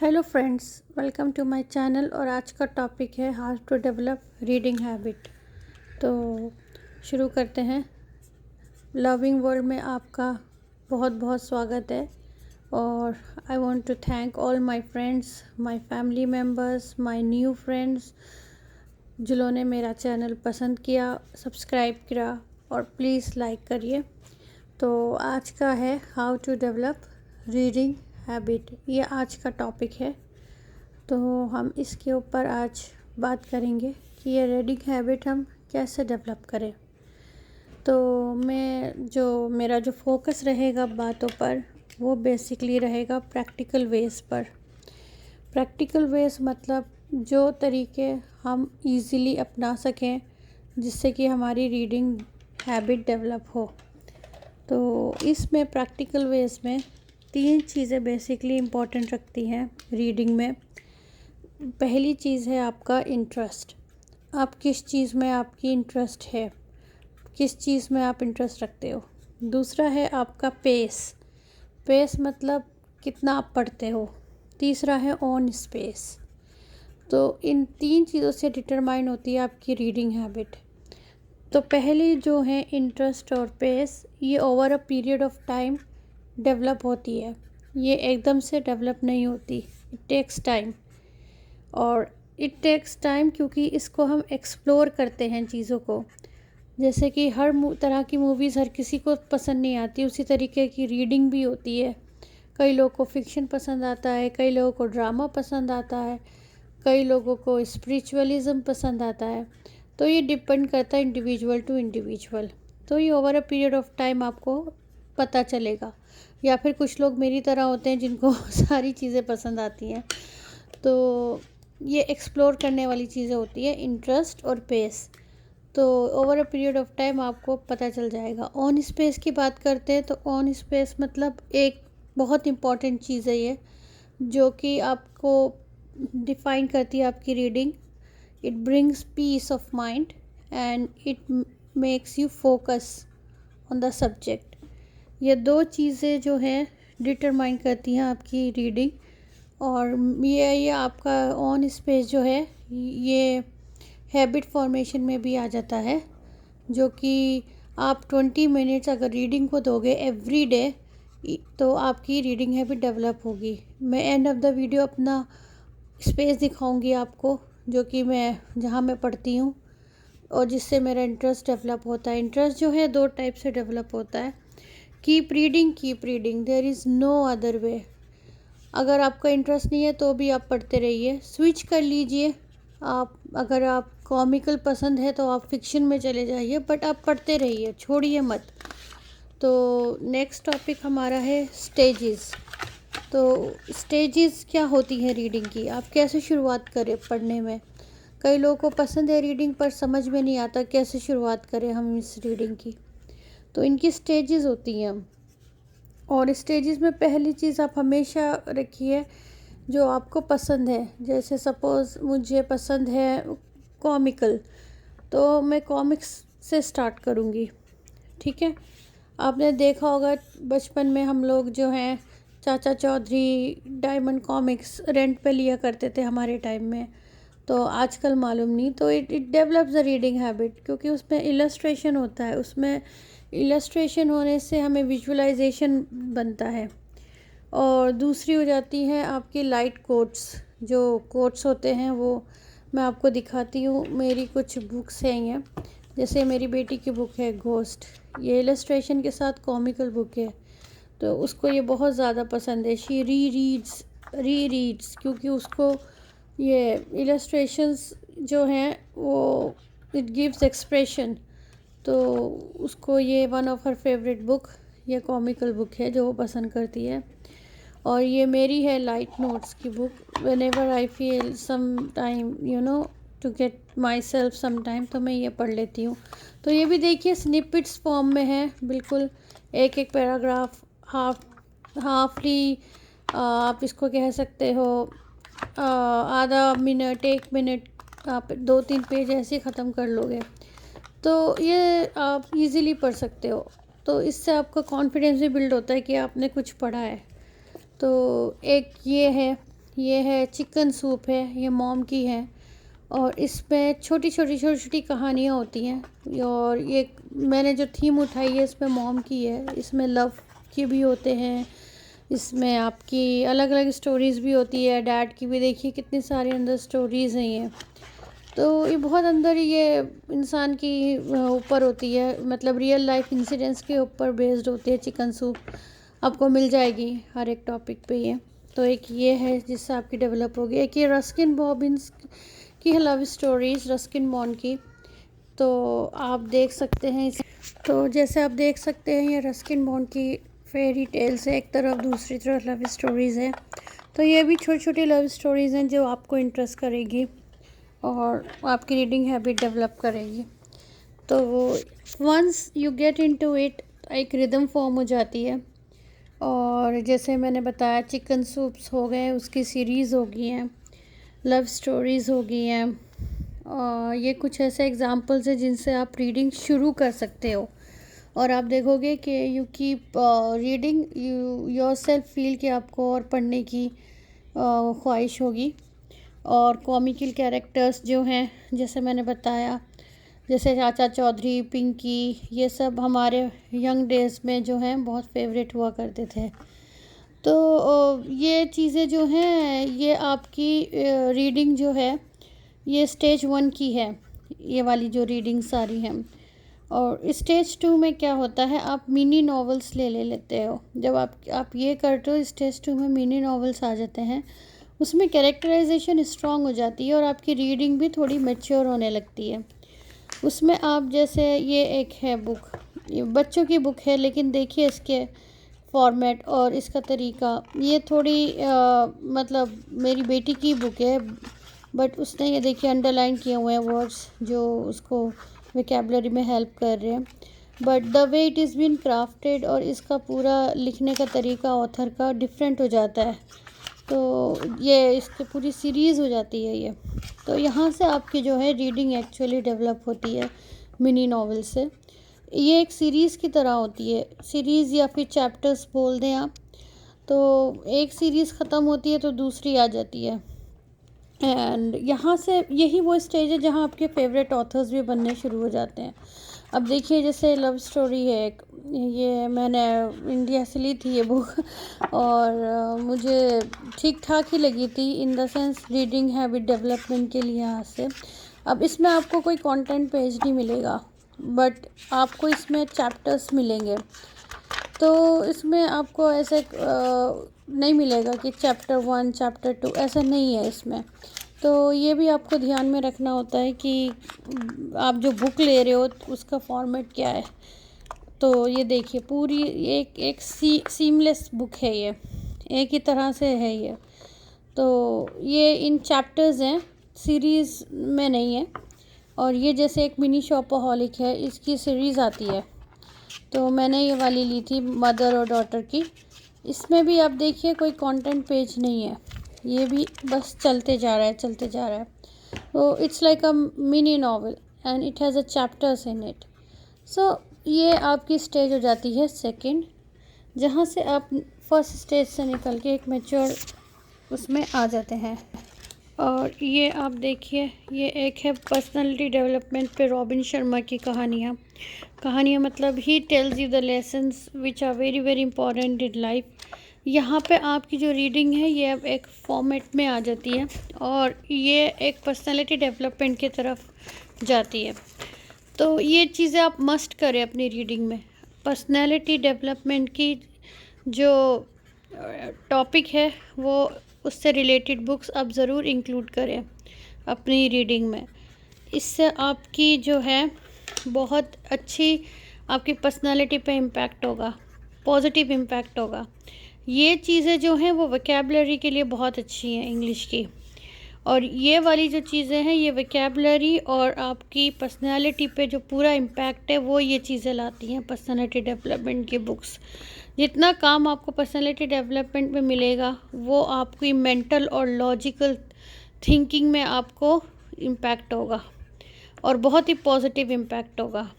Hello friends, welcome to my channel. और आज का टॉपिक है how to develop reading habit. तो शुरू करते हैं। लविंग वर्ल्ड में आपका बहुत बहुत स्वागत है। और I want to thank all my friends, my family members, my new friends जिन्होंने मेरा चैनल पसंद किया, सब्सक्राइब किया और प्लीज़ लाइक करिए। तो आज का है how to develop reading habit, ये आज का टॉपिक है। तो हम इसके ऊपर आज बात करेंगे कि ये रीडिंग हैबिट हम कैसे डेवलप करें। तो मेरा जो फोकस रहेगा बातों पर, वो बेसिकली रहेगा प्रैक्टिकल वेज पर। प्रैक्टिकल वेज मतलब जो तरीके हम इजीली अपना सकें जिससे कि हमारी रीडिंग हैबिट डेवलप हो। तो इसमें प्रैक्टिकल वेज में 3 चीज़ें बेसिकली इम्पोर्टेंट रखती हैं रीडिंग में। पहली चीज़ है आपका इंटरेस्ट। आप किस चीज़ में आपकी इंटरेस्ट है, किस चीज़ में आप इंटरेस्ट रखते हो। दूसरा है आपका पेस मतलब कितना आप पढ़ते हो। तीसरा है ऑन स्पेस। तो इन 3 चीज़ों से डिटरमाइन होती है आपकी रीडिंग हैबिट। तो पहली जो है इंटरेस्ट और पेस, ये over a period of time develop होती है। ये एकदम से डेवलप नहीं होती, इट टेक्स टाइम। और इट टेक्स टाइम क्योंकि इसको हम एक्सप्लोर करते हैं चीज़ों को। जैसे कि हर तरह की मूवीज़ हर किसी को पसंद नहीं आती, उसी तरीके की रीडिंग भी होती है। कई लोगों को फिक्शन पसंद आता है, कई लोगों को ड्रामा पसंद आता है, कई लोगों को स्पिरिचुअलिज्म पसंद आता है। तो ये डिपेंड करता है इंडिविजुअल टू इंडिविजुअल। तो ये over a period of time आपको पता चलेगा। या फिर कुछ लोग मेरी तरह होते हैं जिनको सारी चीज़ें पसंद आती हैं। तो ये एक्सप्लोर करने वाली चीज़ें होती है, इंटरेस्ट और पेस। तो over a period of time आपको पता चल जाएगा। ऑन स्पेस की बात करते हैं तो ऑन स्पेस मतलब एक बहुत इम्पॉर्टेंट चीज़ है ये, जो कि आपको डिफ़ाइन करती है आपकी reading. It brings peace of mind and it makes you focus on the subject. ये 2 चीज़ें जो हैं डिटरमाइन करती हैं आपकी रीडिंग। और ये आपका ऑन स्पेस जो है ये हैबिट फॉर्मेशन में भी आ जाता है, जो कि आप 20 मिनट्स अगर रीडिंग को दोगे एवरी डे तो आपकी रीडिंग हैबिट डेवलप होगी। मैं एंड ऑफ द वीडियो अपना स्पेस दिखाऊंगी आपको, जो कि मैं जहाँ मैं पढ़ती हूँ और जिससे मेरा इंटरेस्ट डेवलप होता है। इंटरेस्ट जो है 2 टाइप से डेवलप होता है, keep reading, there is no other way. अगर आपका इंटरेस्ट नहीं है तो भी आप पढ़ते रहिए, स्विच कर लीजिए। अगर आप कॉमिकल पसंद है तो आप फिक्शन में चले जाइए, बट आप पढ़ते रहिए, छोड़िए मत। तो नेक्स्ट टॉपिक हमारा है स्टेजेस। तो स्टेजेस क्या होती हैं रीडिंग की, आप कैसे शुरुआत करें पढ़ने में। कई लोगों को पसंद है रीडिंग पर समझ में नहीं आता कैसे शुरुआत करें हम इस रीडिंग की। तो इनकी स्टेजेस होती हैं। और स्टेजेस में पहली चीज़ आप हमेशा रखिए जो आपको पसंद है। जैसे सपोज़ मुझे पसंद है कॉमिकल, तो मैं कॉमिक्स से स्टार्ट करूँगी। ठीक है, आपने देखा होगा बचपन में हम लोग जो हैं चाचा चौधरी डायमंड कॉमिक्स रेंट पे लिया करते थे हमारे टाइम में। तो आजकल मालूम नहीं। तो it develops the reading habit क्योंकि उसमें इलस्ट्रेशन होता है। उसमें इलस्ट्रेशन होने से हमें विजुअलाइजेशन बनता है। और दूसरी हो जाती है आपकी लाइट कोट्स। जो कोट्स होते हैं वो मैं आपको दिखाती हूँ। मेरी कुछ बुक्स हैं ये, जैसे मेरी बेटी की बुक है घोस्ट, ये इलस्ट्रेशन के साथ कॉमिकल बुक है। तो उसको ये बहुत ज़्यादा पसंद है। शी री रीड्स क्योंकि उसको ये इलस्ट्रेशंस जो हैं वो इट गिव्स एक्सप्रेशन। तो उसको ये one of her favourite book ये कॉमिकल बुक है जो वो पसंद करती है। और ये मेरी है लाइट नोट्स की book. Whenever I feel some time to get myself some time, तो मैं ये पढ़ लेती हूँ। तो ये भी देखिए स्निपेट्स फॉर्म में है, बिल्कुल एक एक पैराग्राफ, हाफली आप इसको कह सकते हो आधा मिनट 1 मिनट, आप 2-3 पेज ऐसे ख़त्म कर लोगे। तो ये आप इजीली पढ़ सकते हो। तो इससे आपका कॉन्फिडेंस भी बिल्ड होता है कि आपने कुछ पढ़ा है। तो एक ये है ये है चिकन सूप है, ये मॉम की है और इसमें छोटी छोटी कहानियाँ होती हैं। और ये मैंने जो थीम उठाई है इसमें मॉम की है, इसमें लव के भी होते हैं, इसमें आपकी अलग अलग स्टोरीज़ भी होती है, डैड की भी। देखिए कितनी सारी अंदर स्टोरीज़ हैं ये। तो ये बहुत अंदर ये इंसान की ऊपर होती है, मतलब रियल लाइफ इंसिडेंट्स के ऊपर बेस्ड होती है। चिकन सूप आपको मिल जाएगी हर एक टॉपिक पे ये। तो एक ये है जिससे आपकी डेवलप होगी। एक ये रस्किन बॉबिन्स की है लव स्टोरीज़, रस्किन बॉन्ड की। तो आप देख सकते हैं तो जैसे आप देख सकते हैं ये रस्किन बॉन्ड की फेरी टेल्स है एक तरफ, दूसरी तरफ लव स्टोरीज़ है। तो ये भी छोटी छोटी लव स्टोरीज़ हैं जो आपको इंटरेस्ट करेगी और आपकी रीडिंग हैबिट डेवलप करेगी। तो once you get into it एक रिदम फॉर्म हो जाती है। और जैसे मैंने बताया चिकन सूप्स हो गए, उसकी सीरीज़ हो गई हैं, लव स्टोरीज़ हो गई हैं। और ये कुछ ऐसे एग्ज़ाम्पल्स हैं जिनसे आप रीडिंग शुरू कर सकते हो और आप देखोगे कि you keep reading, you yourself feel कि आपको और पढ़ने की ख्वाहिश होगी। और कॉमिकल कैरेक्टर्स जो हैं जैसे मैंने बताया, जैसे चाचा चौधरी, पिंकी, ये सब हमारे यंग डेज़ में जो हैं बहुत फेवरेट हुआ करते थे। तो ये चीज़ें जो हैं ये आपकी रीडिंग जो है ये स्टेज 1 की है, ये वाली जो रीडिंग सारी हैं। और स्टेज 2 में क्या होता है, आप मिनी नॉवेल्स ले लेते हो। जब आप ये करते हो स्टेज 2 में मिनी नॉवेल्स आ जाते हैं, उसमें कैरेक्टराइजेशन स्ट्रॉन्ग हो जाती है और आपकी रीडिंग भी थोड़ी मैच्योर होने लगती है। उसमें आप जैसे ये एक है बुक, ये बच्चों की बुक है, लेकिन देखिए इसके फॉर्मेट और इसका तरीका, ये थोड़ी मतलब मेरी बेटी की बुक है, बट उसने ये देखिए अंडरलाइन किए हुए हैं वर्ड्स जो उसको वोकैबुलरी में हेल्प कर रहे हैं। But the way it is been crafted और इसका पूरा लिखने का तरीका ऑथर का डिफरेंट हो जाता है। तो ये इसकी पूरी सीरीज़ हो जाती है ये। तो यहाँ से आपकी जो है रीडिंग एक्चुअली डेवलप होती है मिनी नॉवेल से। ये एक सीरीज़ की तरह होती है, सीरीज़ या फिर चैप्टर्स बोल दें आप। तो एक सीरीज़ ख़त्म होती है तो दूसरी आ जाती है। एंड यहाँ से यही वो स्टेज है जहाँ आपके फेवरेट ऑथर्स भी बनने शुरू हो जाते हैं। अब देखिए जैसे लव स्टोरी है एक, ये मैंने इंडिया से ली थी ये बुक और मुझे ठीक ठाक ही लगी थी in the sense reading habit development के लिए यहाँ से। अब इसमें आपको कोई कंटेंट पेज नहीं मिलेगा, बट आपको इसमें चैप्टर्स मिलेंगे। तो इसमें आपको ऐसे नहीं मिलेगा कि चैप्टर 1 चैप्टर 2, ऐसा नहीं है इसमें। तो ये भी आपको ध्यान में रखना होता है कि आप जो बुक ले रहे हो उसका फॉर्मेट क्या है। तो ये देखिए पूरी एक सीमलेस बुक है ये, एक ही तरह से है ये। तो ये इन चैप्टर्स हैं, सीरीज़ में नहीं है। और ये जैसे एक मिनी शॉपaholic है, इसकी सीरीज़ आती है। तो मैंने ये वाली ली थी मदर और डॉटर की। इसमें भी आप देखिए कोई कंटेंट पेज नहीं है, ये भी बस चलते जा रहा है। तो it's like a mini novel and it has a chapters in it. So ये आपकी स्टेज हो जाती है सेकंड, जहाँ से आप फर्स्ट स्टेज से निकल के एक मैच्योर उसमें आ जाते हैं। और ये आप देखिए ये एक है पर्सनालिटी डेवलपमेंट पे रॉबिन शर्मा की कहानियाँ मतलब ही tells you the lessons which are very very important in life. यहाँ पे आपकी जो रीडिंग है ये अब एक फॉर्मेट में आ जाती है और ये एक पर्सनालिटी डेवलपमेंट की तरफ जाती है। तो ये चीज़ें आप मस्ट करें अपनी रीडिंग में। पर्सनालिटी डेवलपमेंट की जो टॉपिक है वो उससे रिलेटेड बुक्स आप ज़रूर इंक्लूड करें अपनी रीडिंग में। इससे आपकी जो है बहुत अच्छी आपकी पर्सनालिटी पे इम्पैक्ट होगा, पॉजिटिव इम्पैक्ट होगा। ये चीज़ें जो हैं वो वोकैबुलरी के लिए बहुत अच्छी हैं इंग्लिश की। और ये वाली जो चीज़ें हैं ये वोकैबुलरी और आपकी पर्सनालिटी पे जो पूरा इम्पैक्ट है वो ये चीज़ें लाती हैं पर्सनालिटी डेवलपमेंट की बुक्स। जितना काम आपको पर्सनालिटी डेवलपमेंट में मिलेगा वो आपकी मेंटल और लॉजिकल थिंकिंग में आपको इम्पैक्ट होगा और बहुत ही पॉजिटिव इम्पैक्ट होगा।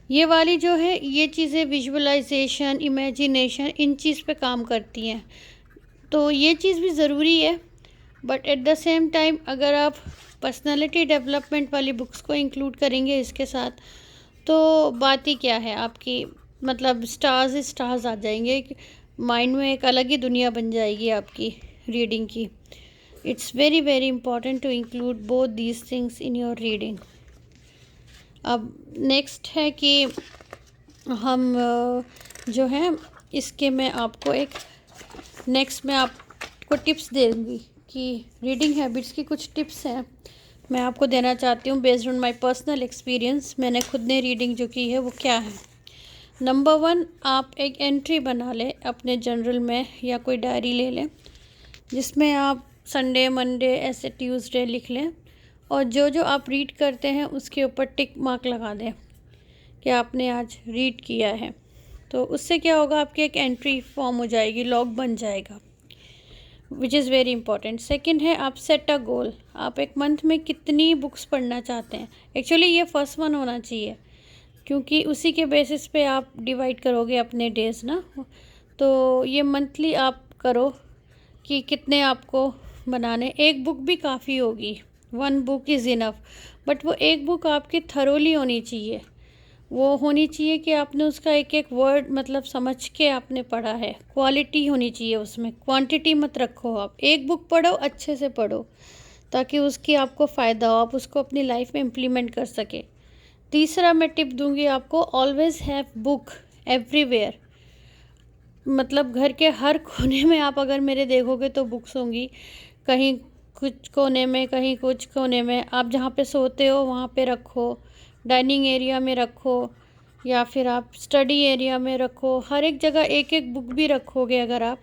ये वाली जो है ये चीज़ें विजुअलाइजेशन, इमेजिनेशन, इन चीज़ पे काम करती हैं। तो ये चीज़ भी ज़रूरी है but at the same time अगर आप पर्सनालिटी डेवलपमेंट वाली बुक्स को इंक्लूड करेंगे इसके साथ, तो बात ही क्या है आपकी, मतलब स्टार्स ही स्टार्स आ जाएंगे, माइंड में एक अलग ही दुनिया बन जाएगी आपकी रीडिंग की। It's very very important to include both these things in your reading. अब नेक्स्ट है कि हम जो है इसके मैं आपको एक नेक्स्ट मैं आपको टिप्स दूँगी कि रीडिंग हैबिट्स की कुछ टिप्स हैं मैं आपको देना चाहती हूँ based on my personal experience. मैंने खुद ने रीडिंग जो की है वो क्या है। नंबर 1, आप एक एंट्री बना लें अपने जर्नल में या कोई डायरी ले लें जिसमें आप संडे मंडे ऐसे ट्यूसडे लिख लें, और जो जो आप रीड करते हैं उसके ऊपर टिक मार्क लगा दें कि आपने आज रीड किया है। तो उससे क्या होगा, आपकी एक एंट्री फॉर्म हो जाएगी, लॉग बन जाएगा, which is very important. Second है आप सेट अ गोल। आप एक मंथ में कितनी बुक्स पढ़ना चाहते हैं, एक्चुअली ये फर्स्ट वन होना चाहिए क्योंकि उसी के बेसिस पे आप डिवाइड करोगे अपने डेज़ ना। तो ये मंथली आप करो कि कितने आपको बनाने। एक बुक भी काफ़ी होगी, 1 बुक इज़ इनफ, बट वो एक बुक आपकी थरोली होनी चाहिए। वो होनी चाहिए कि आपने उसका एक एक वर्ड मतलब समझ के आपने पढ़ा है, क्वालिटी होनी चाहिए उसमें, क्वांटिटी मत रखो। आप एक बुक पढ़ो, अच्छे से पढ़ो ताकि उसकी आपको फ़ायदा हो, आप उसको अपनी लाइफ में इम्प्लीमेंट कर सके। तीसरा मैं टिप दूंगी आपको, ऑलवेज़ हैव बुक एवरीवेयर। मतलब घर के हर कोने में आप अगर मेरे देखोगे तो बुक्स होंगी, कहीं कुछ कोने में, कहीं कुछ कोने में। आप जहाँ पे सोते हो वहाँ पे रखो, डाइनिंग एरिया में रखो, या फिर आप स्टडी एरिया में रखो। हर एक जगह एक एक बुक भी रखोगे अगर आप,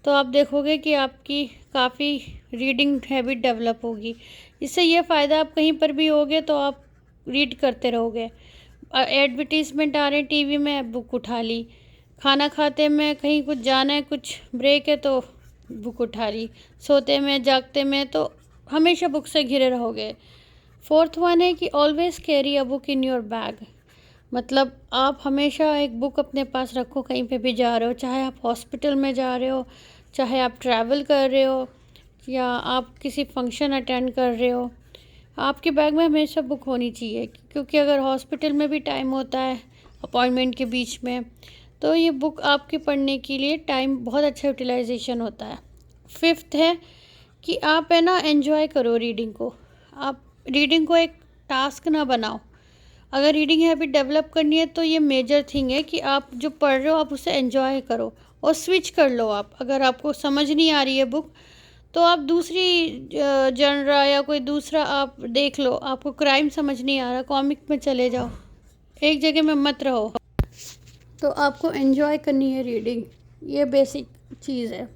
तो आप देखोगे कि आपकी काफ़ी रीडिंग हैबिट डेवलप होगी। इससे ये फ़ायदा, आप कहीं पर भी होगे तो आप रीड करते रहोगे। एडवर्टीज़मेंट आ रहे हैं टीवी में, बुक उठा ली। खाना खाते में कहीं कुछ जाना है, कुछ ब्रेक है तो बुक उठा ली। सोते में जागते में तो हमेशा बुक से घिरे रहोगे। फोर्थ वन है कि always carry a book in your bag. मतलब आप हमेशा एक बुक अपने पास रखो कहीं पे भी जा रहे हो, चाहे आप हॉस्पिटल में जा रहे हो, चाहे आप ट्रैवल कर रहे हो, या आप किसी फंक्शन अटेंड कर रहे हो, आपके बैग में हमेशा बुक होनी चाहिए। क्योंकि अगर हॉस्पिटल में भी टाइम होता है अपॉइंटमेंट के बीच में, तो ये बुक आपके पढ़ने के लिए टाइम बहुत अच्छा यूटिलाइजेशन होता है। फिफ्थ है कि आप है ना एन्जॉय करो रीडिंग को। आप रीडिंग को एक टास्क ना बनाओ। अगर रीडिंग हैबिट डेवलप करनी है तो ये मेजर थिंग है कि आप जो पढ़ रहे हो आप उसे एन्जॉय करो और स्विच कर लो। आप अगर आपको समझ नहीं आ रही है बुक तो आप दूसरी जनरा या कोई दूसरा आप देख लो। आपको क्राइम समझ नहीं आ रहा, कॉमिक में चले जाओ, एक जगह में मत रहो। तो आपको एन्जॉय करनी है रीडिंग, ये बेसिक चीज़ है।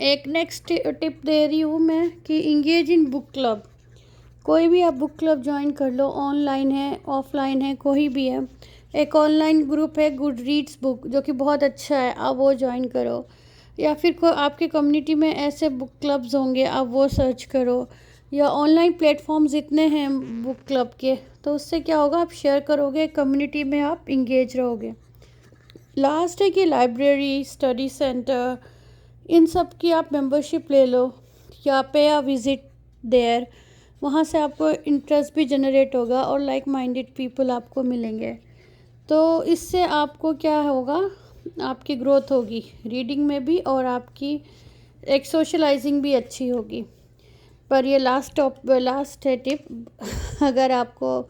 एक नेक्स्ट टिप दे रही हूँ मैं कि इंगेज इन बुक क्लब। कोई भी आप बुक क्लब ज्वाइन कर लो, ऑनलाइन है ऑफलाइन है कोई भी है। एक ऑनलाइन ग्रुप है गुड रीड्स बुक जो कि बहुत अच्छा है, आप वो ज्वाइन करो। या फिर कोई आपकी कम्युनिटी में ऐसे बुक क्लब्स होंगे, आप वो सर्च करो। या ऑनलाइन प्लेटफॉर्म्स इतने हैं बुक क्लब के, तो उससे क्या होगा, आप शेयर करोगे, कम्युनिटी में आप इंगेज रहोगे। लास्ट है कि लाइब्रेरी, स्टडी सेंटर, इन सब की आप मेंबरशिप ले लो या पे या विज़िट देयर। वहाँ से आपको इंटरेस्ट भी जनरेट होगा और लाइक माइंडेड पीपल आपको मिलेंगे। तो इससे आपको क्या होगा, आपकी ग्रोथ होगी रीडिंग में भी और आपकी एक सोशलाइजिंग भी अच्छी होगी। पर ये लास्ट है टिप। अगर आपको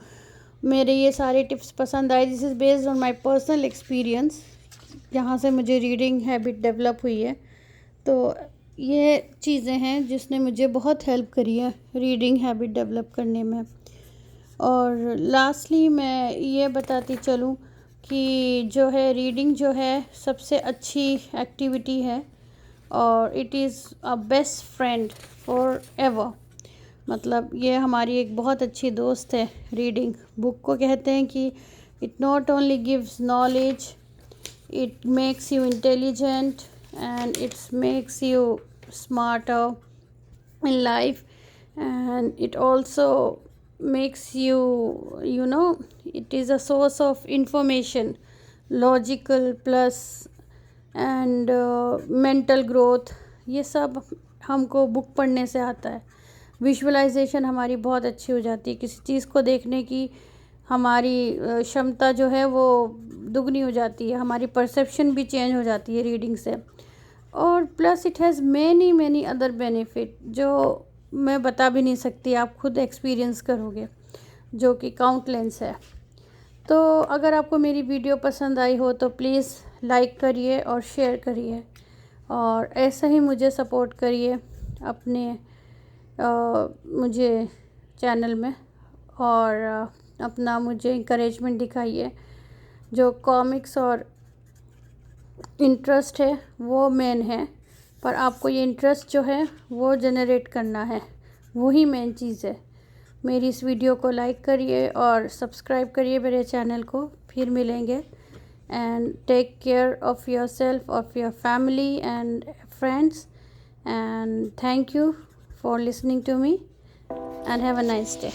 मेरे ये सारे टिप्स पसंद आए, this is based on my personal experience, जहाँ से मुझे रीडिंग हैबिट डेवलप हुई है। तो ये चीज़ें हैं जिसने मुझे बहुत हेल्प करी है रीडिंग हैबिट डेवलप करने में। और लास्टली मैं ये बताती चलूँ कि जो है रीडिंग जो है सबसे अच्छी एक्टिविटी है और it is a best friend for ever. मतलब ये हमारी एक बहुत अच्छी दोस्त है रीडिंग। बुक को कहते हैं कि it not only gives knowledge, it makes you intelligent and it makes you smarter in life, and it also makes you, you know, it is a source of information, logical plus and mental growth। ये सब हमको book पढ़ने से आता है। Visualisation हमारी बहुत अच्छी हो जाती है, किसी चीज़ को देखने की हमारी क्षमता जो है वो दुगनी हो जाती है, हमारी परसेप्शन भी चेंज हो जाती है रीडिंग से। और plus it has many other benefit जो मैं बता भी नहीं सकती, आप खुद एक्सपीरियंस करोगे, जो कि काउंटलेस है। तो अगर आपको मेरी वीडियो पसंद आई हो तो प्लीज़ लाइक करिए और शेयर करिए, और ऐसा ही मुझे सपोर्ट करिए अपने मुझे चैनल में, और अपना मुझे इंकरेजमेंट दिखाइए। जो कॉमिक्स और इंटरेस्ट है वो मेन है, पर आपको ये इंटरेस्ट जो है वो जनरेट करना है, वही मेन चीज़ है। मेरी इस वीडियो को लाइक करिए और सब्सक्राइब करिए मेरे चैनल को। फिर मिलेंगे, and take care of yourself, of your family and friends, and thank you for listening to me, and have a nice day.